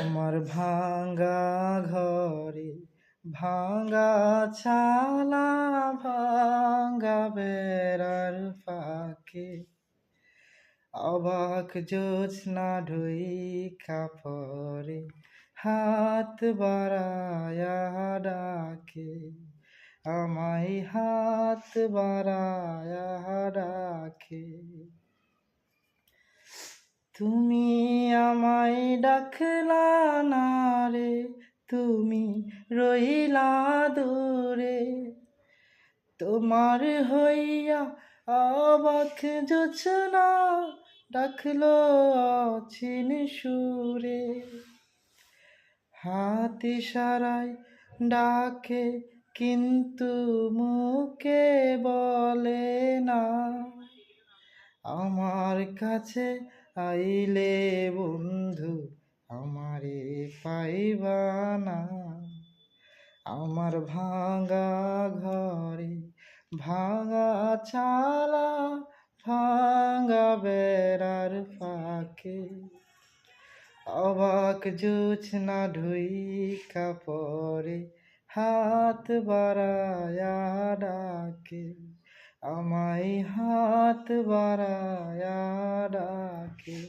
আমার ভাঙা ঘরে ভাঙা চালা, ভাঙা বেড়ার ফাঁকে অবাক জোছনা ঢুইকা পড়ে, হাত বাড়ায়া ডাকে আমায়, হাত বাড়ায়া ডাকে। তুমি আমায় ডাকলা না রে, তুমি রইলা দূরে, তোমার হইয়া অবাক জোছনা ডাকলো অচিন সুরে। হাত ইশারায় ডাকে কিন্তু মুখে বলে না, আমার কাছে আইলে বন্ধু আমারে পাইবা না। আমার ভাঙা ঘরে ভাঙা চালা, ভাঙা বেড়ার ফাঁকে অবাক জোছনা ঢুইকা পড়ে, হাত বাড়ায়া ডাকে আমায়, হাত বাড়ায়া ডাকে।